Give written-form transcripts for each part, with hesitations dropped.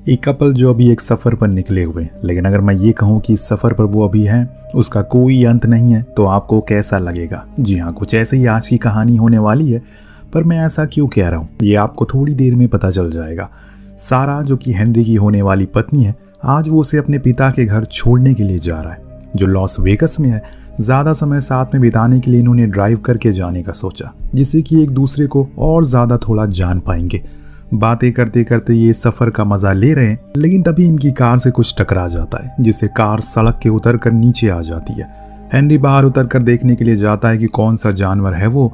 एक कपल जो अभी एक सफ़र पर निकले हुए, लेकिन अगर मैं ये कहूँ कि इस सफ़र पर वो अभी हैं, उसका कोई अंत नहीं है, तो आपको कैसा लगेगा? जी हाँ, कुछ ऐसे ही आज की कहानी होने वाली है। पर मैं ऐसा क्यों कह रहा हूँ, ये आपको थोड़ी देर में पता चल जाएगा। सारा, जो कि हेनरी की होने वाली पत्नी है, आज वो उसे अपने पिता के घर छोड़ने के लिए जा रहा है, जो लॉस वेगस में है। ज़्यादा समय साथ में बिताने के लिए इन्होंने ड्राइव करके जाने का सोचा, जिससे कि एक दूसरे को और ज़्यादा थोड़ा जान पाएंगे। बातें करते करते ये सफ़र का मज़ा ले रहे हैं, लेकिन तभी इनकी कार से कुछ टकरा जाता है, जिससे कार सड़क के उतर कर नीचे आ जाती है। हेनरी बाहर उतर कर देखने के लिए जाता है कि कौन सा जानवर है वो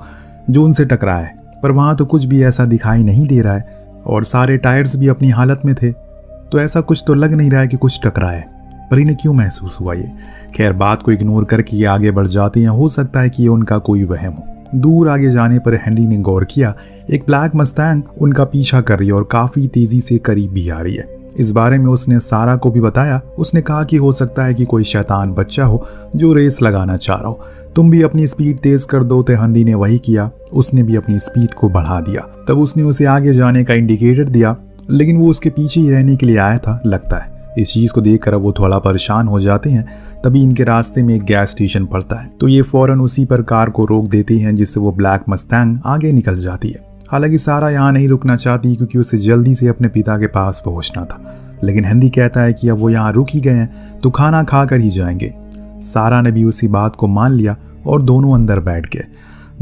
जो उनसे टकरा है, पर वहाँ तो कुछ भी ऐसा दिखाई नहीं दे रहा है और सारे टायर्स भी अपनी हालत में थे, तो ऐसा कुछ तो लग नहीं रहा है कि कुछ टकरा है। पर इन्हें क्यों महसूस हुआ ये? खैर, बात को इग्नोर करके ये आगे बढ़ जाते हैं। हो सकता है कि ये उनका कोई वहम हो। दूर आगे जाने पर हेनरी ने गौर किया, एक ब्लैक मस्टैंग उनका पीछा कर रही है और काफ़ी तेज़ी से करीब भी आ रही है। इस बारे में उसने सारा को भी बताया। उसने कहा कि हो सकता है कि कोई शैतान बच्चा हो जो रेस लगाना चाह रहा हो, तुम भी अपनी स्पीड तेज़ कर दो। तो हेनरी ने वही किया, उसने भी अपनी स्पीड को बढ़ा दिया। तब उसने उसे आगे जाने का इंडिकेटर दिया, लेकिन वो उसके पीछे ही रहने के लिए आया था लगता है। इस चीज़ को देखकर अब वो थोड़ा परेशान हो जाते हैं। तभी इनके रास्ते में एक गैस स्टेशन पड़ता है, तो ये फौरन उसी पर कार को रोक देती हैं, जिससे वो ब्लैक मस्टैंग आगे निकल जाती है। हालांकि सारा यहाँ नहीं रुकना चाहती, क्योंकि उसे जल्दी से अपने पिता के पास पहुँचना था। लेकिन हेनरी कहता है कि अब वो यहाँ रुक ही गए हैं तो खाना खा कर ही जाएंगे। सारा ने भी उसी बात को मान लिया और दोनों अंदर बैठ गए।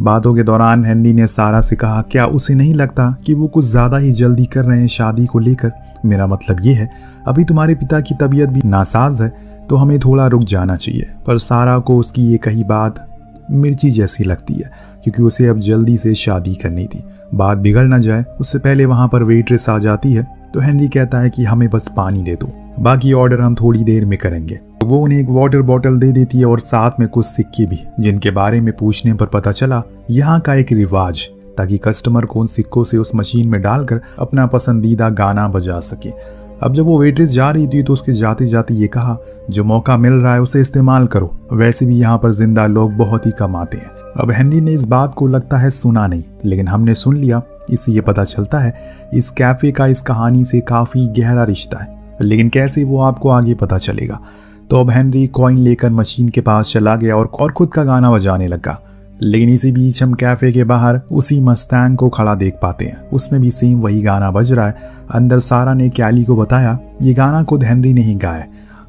बातों के दौरान हेनरी ने सारा से कहा, क्या उसे नहीं लगता कि वो कुछ ज़्यादा ही जल्दी कर रहे हैं शादी को लेकर? मेरा मतलब ये है, अभी तुम्हारे पिता की तबीयत भी नासाज है, तो हमें थोड़ा रुक जाना चाहिए। पर सारा को उसकी ये कही बात मिर्ची जैसी लगती है, क्योंकि उसे अब जल्दी से शादी करनी थी। बात बिगड़ ना जाए उससे पहले वहाँ पर वेट्रेस आ जाती है, तो हेनरी कहता है कि हमें बस पानी दे दो, बाकी ऑर्डर हम थोड़ी देर में करेंगे। वो उन्हें एक वाटर बॉटल दे देती है और साथ में कुछ सिक्के भी, जिनके बारे में पूछने पर पता चला यहाँ का एक रिवाज, ताकि कस्टमर को उन सिक्कों से उस मशीन में डालकर अपना पसंदीदा गाना बजा सके। अब जब वो वेट्रेस जा रही थी तो उसके जाते जाते ये कहा, जो मौका मिल रहा है उसे इस्तेमाल करो, वैसे भी यहाँ पर जिंदा लोग बहुत ही कम आते हैं। अब हेनरी ने इस बात को लगता है सुना नहीं, लेकिन हमने सुन लिया। इससे ये पता चलता है इस कैफे का इस कहानी से काफ़ी गहरा रिश्ता है, लेकिन कैसे वो आपको आगे पता चलेगा। तो अब हेनरी कॉइन लेकर मशीन के पास चला गया और खुद का गाना बजाने लगा। लेकिन इसी बीच हम कैफे के बाहर उसी मस्टैंग को खड़ा देख पाते हैं। उसमें भी सेम वही गाना बज रहा है। अंदर सारा ने कैली को बताया ये गाना खुद हेनरी ने ही गाया,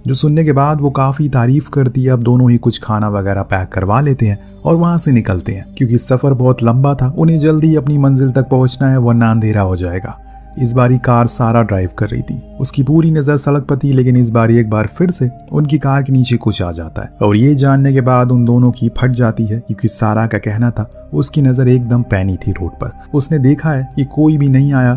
जो सुनने के बाद वो काफ़ी तारीफ करती है। अब दोनों ही कुछ खाना वगैरह पैक करवा लेते हैं और वहाँ से निकलते हैं, क्योंकि सफ़र बहुत लंबा था, उन्हें जल्दी अपनी मंजिल तक पहुँचना है, वरना अंधेरा हो जाएगा। इस बारी कार सारा ड्राइव कर रही थी, उसकी पूरी नज़र सड़क पर थी, लेकिन इस बार एक बार फिर से उनकी कार के नीचे कुछ आ जाता है और ये जानने के बाद उन दोनों की फट जाती है, क्योंकि सारा का कहना था उसकी नज़र एकदम पैनी थी रोड पर। उसने देखा है कि कोई भी नहीं आया,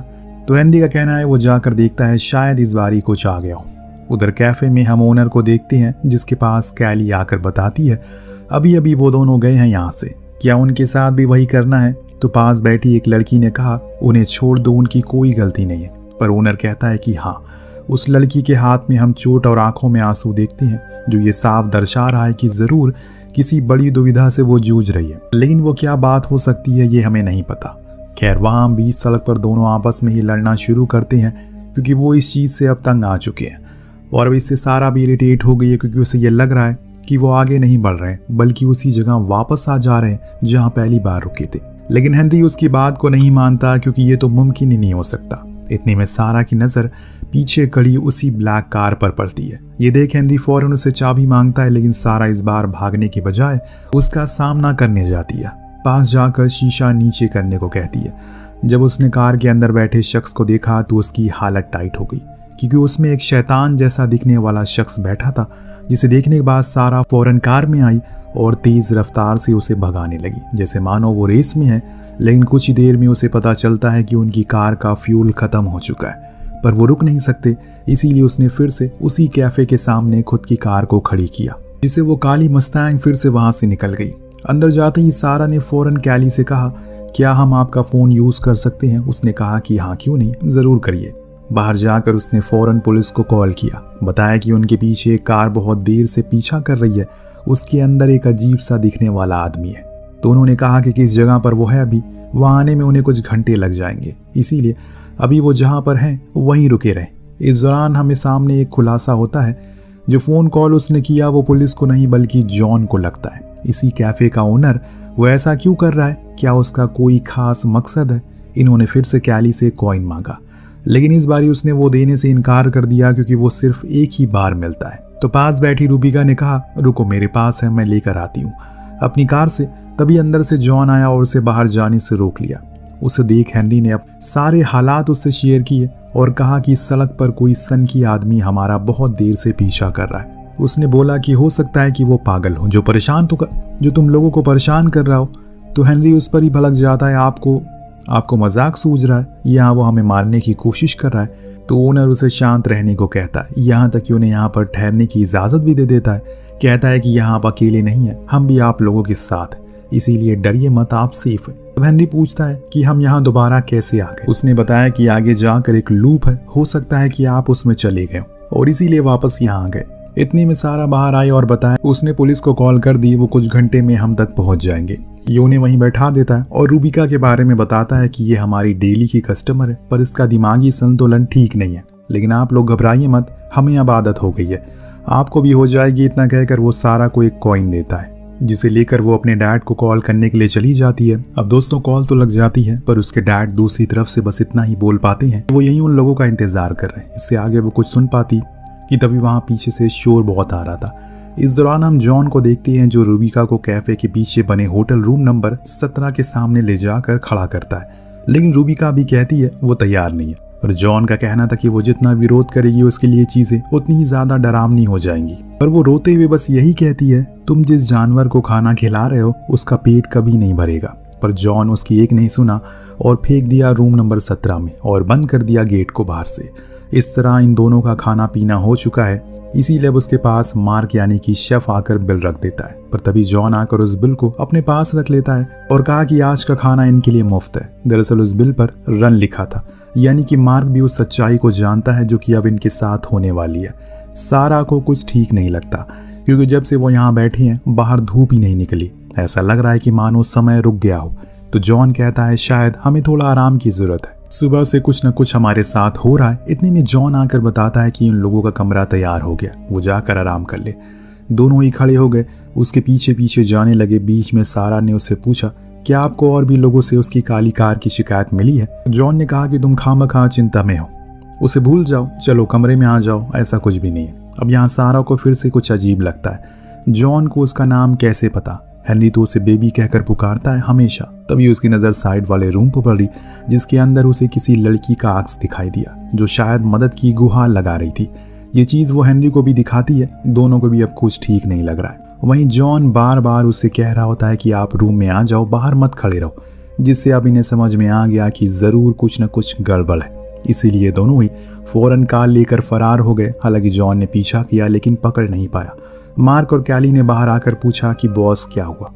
तो एंडी का कहना है वो जाकर देखता है शायद इस बारी कुछ आ गया हो। उधर कैफे में हम ओनर को देखते हैं, जिसके पास कैली आकर बताती है अभी अभी वो दोनों गए हैं यहाँ से, क्या उनके साथ भी वही करना है? तो पास बैठी एक लड़की ने कहा उन्हें छोड़ दो, उनकी कोई गलती नहीं है। पर ओनर कहता है कि हाँ, उस लड़की के हाथ में हम चोट और आंखों में आंसू देखते हैं, जो ये साफ दर्शा रहा है कि ज़रूर किसी बड़ी दुविधा से वो जूझ रही है, लेकिन वो क्या बात हो सकती है ये हमें नहीं पता। खैर, वहाँ बीच सड़क पर दोनों आपस में ही लड़ना शुरू करते हैं, क्योंकि वो इस चीज़ से अब तंग आ चुके हैं और अब इससे सारा भी इरिटेट हो गई है, क्योंकि उसे ये लग रहा है कि वो आगे नहीं बढ़ रहे हैं, बल्कि उसी जगह वापस आ जा रहे हैं जहाँ पहली बार रुके थे। लेकिन हेनरी उसकी बात को नहीं मानता, क्योंकि ये तो मुमकिन ही नहीं हो सकता। इतने में सारा की नज़र पीछे खड़ी उसी ब्लैक कार पर पड़ती है। ये देख हेनरी फौरन उसे चाबी मांगता है, लेकिन सारा इस बार भागने के बजाय उसका सामना करने जाती है। पास जाकर शीशा नीचे करने को कहती है। जब उसने कार के अंदर बैठे शख्स को देखा तो उसकी हालत टाइट हो गई, क्योंकि उसमें एक शैतान जैसा दिखने वाला शख्स बैठा था, जिसे देखने के बाद सारा फौरन कार में आई और तेज़ रफ्तार से उसे भगाने लगी, जैसे मानो वो रेस में है। लेकिन कुछ ही देर में उसे पता चलता है कि उनकी कार का फ्यूल ख़त्म हो चुका है, पर वो रुक नहीं सकते, इसीलिए उसने फिर से उसी कैफ़े के सामने खुद की कार को खड़ी किया, जिससे वो काली मस्टैंग फिर से वहाँ से निकल गई। अंदर जाते ही सारा ने फ़ौरन कैली से कहा, क्या हम आपका फ़ोन यूज़ कर सकते हैं? उसने कहा कि हाँ, क्यों नहीं, ज़रूर करिए। बाहर जाकर उसने फ़ौरन पुलिस को कॉल किया, बताया कि उनके पीछे एक कार बहुत देर से पीछा कर रही है, उसके अंदर एक अजीब सा दिखने वाला आदमी है। तो उन्होंने कहा कि किस जगह पर वो है, अभी वहाँ आने में उन्हें कुछ घंटे लग जाएंगे, इसीलिए अभी वो जहाँ पर हैं वहीं रुके रहें। इस दौरान हमें सामने एक खुलासा होता है, जो फ़ोन कॉल उसने किया वो पुलिस को नहीं बल्कि जॉन को लगता है। इसी कैफ़े का ओनर वो ऐसा क्यों कर रहा है? क्या उसका कोई खास मकसद है? इन्होंने फिर से कैली से कॉइन मांगा, लेकिन इस बारी उसने वो देने से इनकार कर दिया क्योंकि वो सिर्फ एक ही बार मिलता है। तो पास बैठी रूबिका ने कहा, रुको मेरे पास है, मैं लेकर आती हूँ अपनी कार से। तभी अंदर से जॉन आया और उसे बाहर जाने से रोक लिया। उसे देख हेनरी ने अब सारे हालात उससे शेयर किए और कहा कि सड़क पर कोई सनकी आदमी हमारा बहुत देर से पीछा कर रहा है। उसने बोला कि हो सकता है कि वो पागल हो जो तुम लोगों को परेशान कर रहा हो। तो हेनरी उस पर ही भड़क जाता है, आपको मजाक सूझ रहा है, यहाँ वो हमें मारने की कोशिश कर रहा है। तो ओनर उसे शांत रहने को कहता है, यहाँ तक कि उन्हें यहाँ पर ठहरने की इजाज़त भी दे देता है। कहता है कि यहाँ आप अकेले नहीं हैं, हम भी आप लोगों के साथ हैं, इसीलिए डरिए मत, आप सेफ है। अब हेनरी पूछता है कि हम यहाँ दोबारा कैसे आ गए। उसने बताया कि आगे जाकर एक लूप है, हो सकता है कि आप उसमें चले गए और इसीलिए वापस यहाँ आ गए। इतने में सारा बाहर आई और बताया उसने पुलिस को कॉल कर दी, वो कुछ घंटे में हम तक पहुंच जाएंगे। ये उन्हें वहीं बैठा देता है और रूबिका के बारे में बताता है कि ये हमारी डेली की कस्टमर है, पर इसका दिमागी संतुलन ठीक नहीं है, लेकिन आप लोग घबराइए मत, हमें अब आदत हो गई है, आपको भी हो जाएगी। इतना कहकर वो सारा को एक कॉइन देता है, जिसे लेकर वो अपने डैड को कॉल करने के लिए चली जाती है। अब दोस्तों कॉल तो लग जाती है, पर उसके डैड दूसरी तरफ से बस इतना ही बोल पाते हैं, वो यही उन लोगों का इंतजार कर रहे हैं। इससे आगे वो कुछ सुन पाती कि तभी वहां पीछे से शोर बहुत आ रहा था। इस दौरान हम जॉन को देखते हैं, जो रूबिका को कैफे के पीछे बने होटल रूम नंबर 17 के सामने ले जाकर खड़ा करता है, लेकिन रूबिका भी कहती है वो तैयार नहीं है। पर जॉन का कहना था कि वो जितना विरोध करेगी उसके लिए चीजें उतनी ही ज्यादा डरावनी हो जाएंगी, पर वो रोते हुए बस यही कहती है, तुम जिस जानवर को खाना खिला रहे हो उसका पेट कभी नहीं भरेगा। पर जॉन उसकी एक नहीं सुना और फेंक दिया रूम नंबर 17 में और बंद कर दिया गेट को बाहर से। इस तरह इन दोनों का खाना पीना हो चुका है, इसीलिए अब उसके पास मार्क यानी कि शेफ आकर बिल रख देता है। पर तभी जॉन आकर उस बिल को अपने पास रख लेता है और कहा कि आज का खाना इनके लिए मुफ्त है। दरअसल उस बिल पर रन लिखा था, यानी कि मार्क भी उस सच्चाई को जानता है जो कि अब इनके साथ होने वाली है। सारा को कुछ ठीक नहीं लगता, क्योंकि जब से वो यहाँ बैठी हैं बाहर धूप ही नहीं निकली। ऐसा लग रहा है कि मानो समय रुक गया हो। तो जॉन कहता है शायद हमें थोड़ा आराम की जरूरत है, सुबह से कुछ न कुछ हमारे साथ हो रहा है। इतने में जॉन आकर बताता है कि इन लोगों का कमरा तैयार हो गया, वो जाकर आराम कर ले। दोनों ही खड़े हो गए, उसके पीछे पीछे जाने लगे। बीच में सारा ने उससे पूछा, क्या आपको और भी लोगों से उसकी काली कार की शिकायत मिली है? जॉन ने कहा कि तुम खामखा चिंता में हो, उसे भूल जाओ, चलो कमरे में आ जाओ, ऐसा कुछ भी नहीं है। अब यहाँ सारा को फिर से कुछ अजीब लगता है। जॉन को उसका नाम कैसे पता? हेनरी तो उसे बेबी कहकर पुकारता है हमेशा। तभी उसकी नज़र साइड वाले रूम पर पड़ी, जिसके अंदर उसे किसी लड़की का अक्स दिखाई दिया, जो शायद मदद की गुहार लगा रही थी। ये चीज़ वो हेनरी को भी दिखाती है। दोनों को भी अब कुछ ठीक नहीं लग रहा है। वहीं जॉन बार बार उससे कह रहा होता है कि आप रूम में आ जाओ, बाहर मत खड़े रहो, जिससे अब इन्हें समझ में आ गया कि ज़रूर कुछ न कुछ गड़बड़ है। इसीलिए दोनों ही फौरन कार लेकर फरार हो गए। हालांकि जॉन ने पीछा किया लेकिन पकड़ नहीं पाया। मार्क और कैली ने बाहर आकर पूछा कि बॉस क्या हुआ?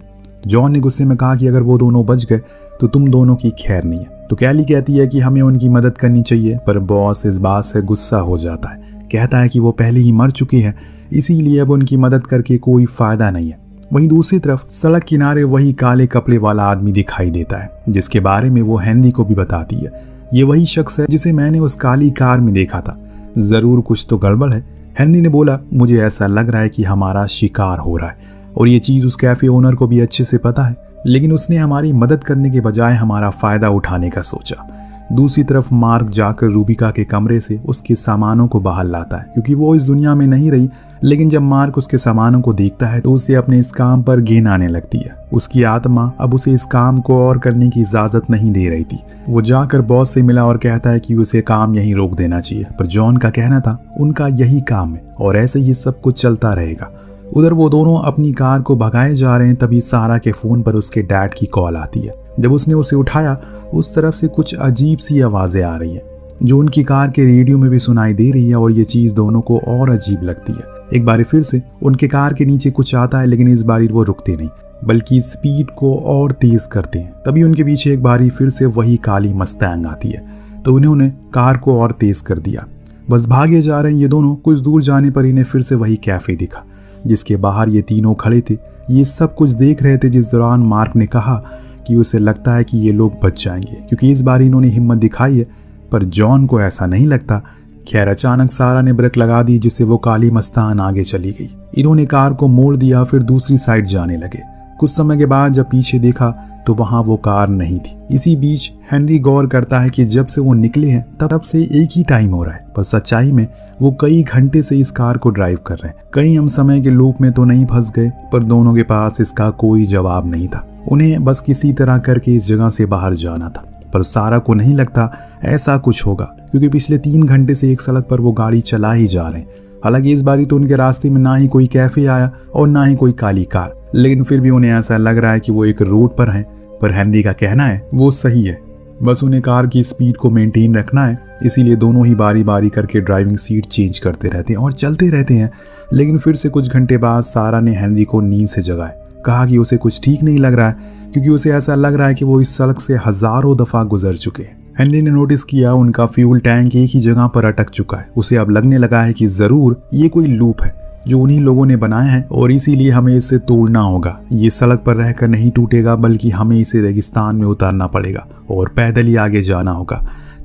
जॉन ने गुस्से में कहा कि अगर वो दोनों बच गए तो तुम दोनों की खैर नहीं है। तो कैली कहती है कि हमें उनकी मदद करनी चाहिए, पर बॉस इस बात से गुस्सा हो जाता है। कहता है कि वो पहले ही मर चुकी है, इसीलिए अब उनकी मदद करके कोई फायदा नहीं है। वहीं दूसरी तरफ सड़क किनारे वही काले कपड़े वाला आदमी दिखाई देता है, जिसके बारे में वो हेनरी को भी बताती है। ये वही शख्स है जिसे मैंने उस काली कार में देखा था, जरूर कुछ तो गड़बड़ है। हेनरी ने बोला, मुझे ऐसा लग रहा है कि हमारा शिकार हो रहा है, और ये चीज़ उस कैफे ओनर को भी अच्छे से पता है, लेकिन उसने हमारी मदद करने के बजाय हमारा फ़ायदा उठाने का सोचा। दूसरी तरफ मार्क जाकर रूबिका के कमरे से उसके सामानों को बाहर लाता है, क्योंकि वो इस दुनिया में नहीं रही। लेकिन जब मार्क उसके सामानों को देखता है तो उसे अपने इस काम पर घिन आने लगती है। उसकी आत्मा अब उसे इस काम को और करने की इजाज़त नहीं दे रही थी। वो जाकर बॉस से मिला और कहता है कि उसे काम यहीं रोक देना चाहिए, पर जॉन का कहना था उनका यही काम है और ऐसे ही सब कुछ चलता रहेगा। उधर वो दोनों अपनी कार को भगाए जा रहे हैं, तभी सारा के फ़ोन पर उसके डैड की कॉल आती है। जब उसने उसे उठाया, उस तरफ से कुछ अजीब सी आवाज़ें आ रही हैं, जो उनकी कार के रेडियो में भी सुनाई दे रही है, और ये चीज़ दोनों को और अजीब लगती है। एक बार फिर से उनके कार के नीचे कुछ आता है, लेकिन इस बारी वो रुकते नहीं, बल्कि स्पीड को और तेज़ करते हैं। तभी उनके पीछे एक बारी फिर से वही काली मस्टैंग आती है, तो उन्होंने कार को और तेज़ कर दिया। बस भागे जा रहे हैं ये दोनों। कुछ दूर जाने पर इन्हें फिर से वही कैफ़े दिखा, जिसके बाहर ये तीनों खड़े थे। ये सब कुछ देख रहे थे, जिस दौरान मार्क ने कहा कि उसे लगता है कि ये लोग बच जाएंगे, क्योंकि इस बार इन्होंने हिम्मत दिखाई है। पर जॉन को ऐसा नहीं लगता खैर अचानक सारा ने ब्रेक लगा दी, जिससे वो काली मस्तान आगे चली गई। इन्होंने कार को मोड़ दिया, फिर दूसरी साइड जाने लगे। कुछ समय के बाद जब पीछे देखा तो वहां वो कार नहीं थी। इसी बीच हेनरी गौर करता है कि जब से वो निकले हैं तब से एक ही टाइम हो रहा है, पर सच्चाई में वो कई घंटे से इस कार को ड्राइव कर रहे हैं। कहीं हम समय के लूप में तो नहीं फंस गए, पर दोनों के पास इसका कोई जवाब नहीं था। उन्हें बस किसी तरह करके इस जगह से बाहर जाना था, पर सारा को नहीं लगता ऐसा कुछ होगा, क्योंकि पिछले 3 घंटे से एक सड़क पर वो गाड़ी चला ही जा रहे हैं। हालांकि इस बारी तो उनके रास्ते में ना ही कोई कैफे आया और ना ही कोई काली कार, लेकिन फिर भी उन्हें ऐसा लग रहा है कि वो एक रोड पर हैं। पर हेनरी का कहना है वो सही है, बस उन्हें कार की स्पीड को मेंटेन रखना है। इसीलिए दोनों ही बारी बारी करके ड्राइविंग सीट चेंज करते रहते हैं और चलते रहते हैं। लेकिन फिर से कुछ घंटे बाद सारा ने हेनरी को नींद से जगाया। कहा कि उसे कुछ ठीक नहीं लग रहा है, क्योंकि उसे ऐसा लग रहा है कि वो इस सड़क से हजारों दफा गुजर चुके हैं। हेनरी ने नोटिस किया उनका फ्यूल टैंक एक ही जगह पर अटक चुका है। उसे अब लगने लगा है कि जरूर ये कोई लूप है जो उन्हीं लोगों ने बनाया है और इसीलिए हमें इसे तोड़ना होगा। ये सड़क पर रहकर नहीं टूटेगा, बल्कि हमें इसे रेगिस्तान में उतारना पड़ेगा और पैदल ही आगे जाना होगा,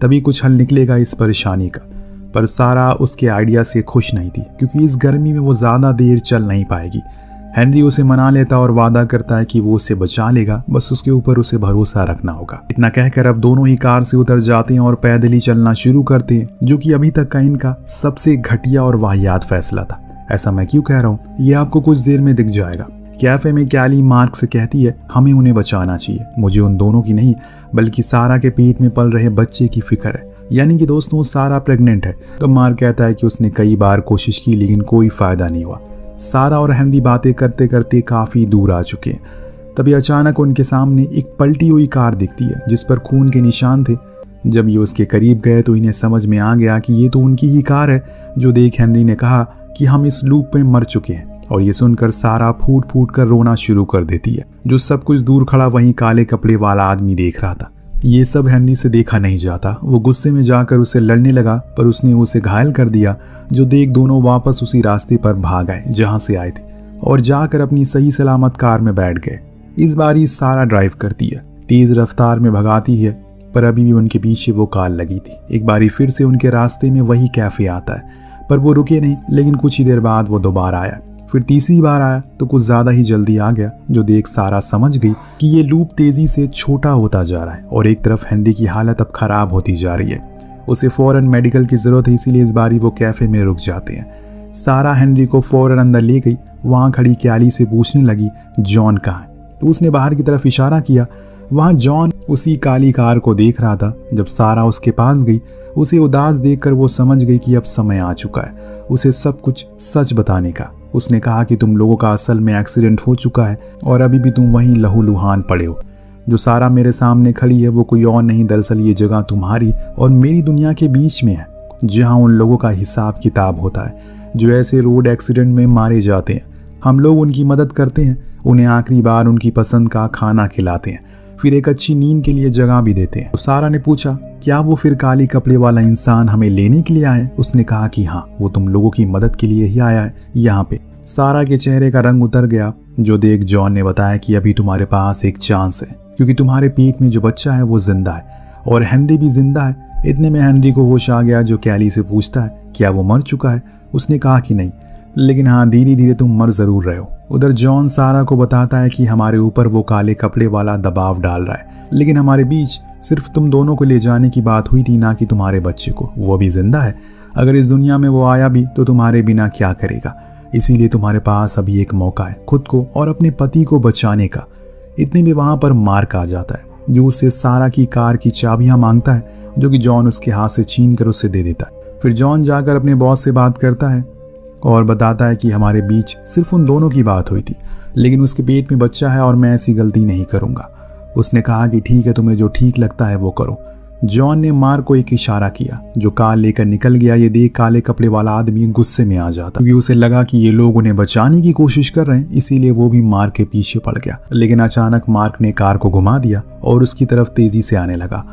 तभी कुछ हल निकलेगा इस परेशानी का। पर सारा उसके आइडिया से खुश नहीं थी, क्योंकि इस गर्मी में वो ज्यादा देर चल नहीं पाएगी। हेनरी उसे मना लेता और वादा करता है कि वो उसे बचा लेगा, बस उसके ऊपर उसे भरोसा रखना होगा। इतना कहकर अब दोनों ही कार से उतर जाते हैं और पैदल ही चलना शुरू करते हैं, जो कि अभी तक का इनका सबसे घटिया और वाहियात फैसला था। ऐसा मैं क्यों कह रहा हूँ, ये आपको कुछ देर में दिख जाएगा। कैफे में कैली मार्क से कहती है हमें उन्हें बचाना चाहिए। मुझे उन दोनों की नहीं, बल्कि सारा के पेट में पल रहे बच्चे की फिक्र है। यानी कि दोस्तों सारा प्रेग्नेंट है। तो मार्क कहता है कि उसने कई बार कोशिश की, लेकिन कोई फायदा नहीं हुआ। सारा और हेनरी बातें करते करते काफी दूर आ चुके हैं। तभी अचानक उनके सामने एक पलटी हुई कार दिखती है, जिस पर खून के निशान थे। जब ये उसके करीब गए तो इन्हें समझ में आ गया कि ये तो उनकी ही कार है। जो देख हेनरी ने कहा कि हम इस लूप में मर चुके हैं, और ये सुनकर सारा फूट फूट कर रोना शुरू कर देती है। जो सब कुछ दूर खड़ा वहीं काले कपड़े वाला आदमी देख रहा था। ये सब हेनरी से देखा नहीं जाता। वो गुस्से में जाकर उसे लड़ने लगा, पर उसने उसे घायल कर दिया। जो देख दोनों वापस उसी रास्ते पर भाग आए जहां से आए थे, और जाकर अपनी सही सलामत कार में बैठ गए। इस बारी सारा ड्राइव करती है, तेज रफ्तार में भगाती है, पर अभी भी उनके पीछे वो कार लगी थी। एक बारी फिर से उनके रास्ते में वही कैफे आता है, पर वो रुके नहीं। लेकिन कुछ ही देर बाद वो दोबारा आया। फिर तीसरी बार आया तो कुछ ज्यादा ही जल्दी आ गया। जो देख सारा समझ गई कि ये लूप तेजी से छोटा होता जा रहा है, और एक तरफ हेनरी की हालत अब खराब होती जा रही है। उसे फौरन मेडिकल की जरूरत है, इसीलिए इस बारी वो कैफे में रुक जाते हैं। सारा हेनरी को फौरन अंदर ले गई। वहां खड़ी कैली से पूछने लगी जॉन कहाँ है, तो उसने बाहर की तरफ इशारा किया। वहां जॉन उसी काली कार को देख रहा था। जब सारा उसके पास गई, उसे उदास देखकर वो समझ गई कि अब समय आ चुका है उसे सब कुछ सच बताने का। उसने कहा कि तुम लोगों का असल में एक्सीडेंट हो चुका है और अभी भी तुम वहीं लहूलुहान पड़े हो। जो सारा मेरे सामने खड़ी है वो कोई और नहीं, दरअसल ये जगह तुम्हारी और मेरी दुनिया के बीच में है, जहां उन लोगों का हिसाब किताब होता है जो ऐसे रोड एक्सीडेंट में मारे जाते हैं। हम लोग उनकी मदद करते हैं, उन्हें आखिरी बार उनकी पसंद का खाना खिलाते हैं, फिर एक अच्छी नींद के लिए जगह भी देते हैं। तो सारा ने पूछा क्या वो फिर काली कपड़े वाला इंसान हमें लेने के लिए आया है? उसने कहा कि हाँ, वो तुम लोगों की मदद के लिए ही आया है यहाँ पे। सारा के चेहरे का रंग उतर गया। जो देख जॉन ने बताया कि अभी तुम्हारे पास एक चांस है, क्योंकि तुम्हारे पेट में जो बच्चा है वो जिंदा है और हेनरी भी जिंदा है। इतने में हेनरी को होश आ गया। जो कैली से पूछता है क्या वो मर चुका है? उसने कहा कि नहीं, लेकिन हाँ धीरे धीरे तुम मर जरूर रहे हो। उधर जॉन सारा को बताता है कि हमारे ऊपर वो काले कपड़े वाला दबाव डाल रहा है, लेकिन हमारे बीच सिर्फ तुम दोनों को ले जाने की बात हुई थी, ना कि तुम्हारे बच्चे को। वो भी जिंदा है। अगर इस दुनिया में वो आया भी तो तुम्हारे बिना क्या करेगा? इसीलिए तुम्हारे पास अभी एक मौका है खुद को और अपने पति को बचाने का। इतने में वहां पर मार्क आ जाता है, जो उससे सारा की कार की चाबियां मांगता है, जो कि जॉन उसके हाथ से छीन कर उसे दे देता है। फिर जॉन जाकर अपने बॉस से बात करता है और बताता है कि हमारे बीच सिर्फ उन दोनों की बात हुई थी, लेकिन उसके पेट में बच्चा है और मैं ऐसी गलती नहीं करूंगा। उसने कहा कि ठीक है, तुम्हें जो ठीक लगता है वो करो। जॉन ने मार्क को एक इशारा किया, जो कार लेकर निकल गया। ये देख काले कपड़े वाला आदमी गुस्से में आ जाता, क्योंकि उसे लगा कि ये लोग उन्हें बचाने की कोशिश कर रहे हैं, इसीलिए वो भी मार्क के पीछे पड़ गया। लेकिन अचानक मार्क ने कार को घुमा दिया और उसकी तरफ तेजी से आने लगा।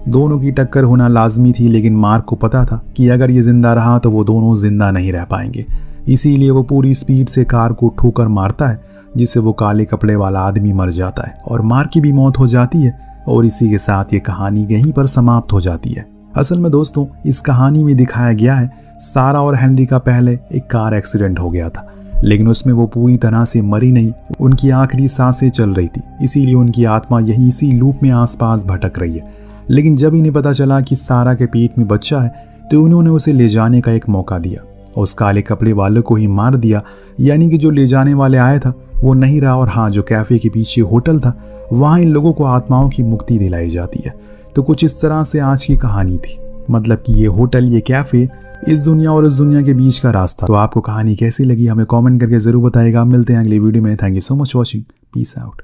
दोनों की टक्कर होना लाजमी थी, लेकिन मार्क को पता था कि अगर ये जिंदा रहा तो वो दोनों जिंदा नहीं रह पाएंगे। इसीलिए वो पूरी स्पीड से कार को ठोकर मारता है, जिससे वो काले कपड़े वाला आदमी मर जाता है और मार्क की भी मौत हो जाती है। और इसी के साथ ये कहानी यहीं पर समाप्त हो जाती है। असल में दोस्तों इस कहानी में दिखाया गया है सारा और हेनरी का पहले एक कार एक्सीडेंट हो गया था, लेकिन उसमें वो पूरी तरह से मरी नहीं, उनकी आखिरी सांसें चल रही थी, इसीलिए उनकी आत्मा यही इसी लूप में आसपास भटक रही है। लेकिन जब इन्हें पता चला कि सारा के पेट में बच्चा है तो उन्होंने उसे ले जाने का एक मौका दिया और उस काले कपड़े वाले को ही मार दिया। यानी कि जो ले जाने वाले आया था वो नहीं रहा, और हाँ, जो कैफे के पीछे होटल था वहाँ इन लोगों को आत्माओं की मुक्ति दिलाई जाती है। तो कुछ इस तरह से आज की कहानी थी, मतलब कि ये होटल, ये कैफे इस दुनिया और उस दुनिया के बीच का रास्ता। तो आपको कहानी कैसी लगी हमें कमेंट करके जरूर बताइएगा। मिलते हैं अगली वीडियो में। Thank you so much watching. Peace out.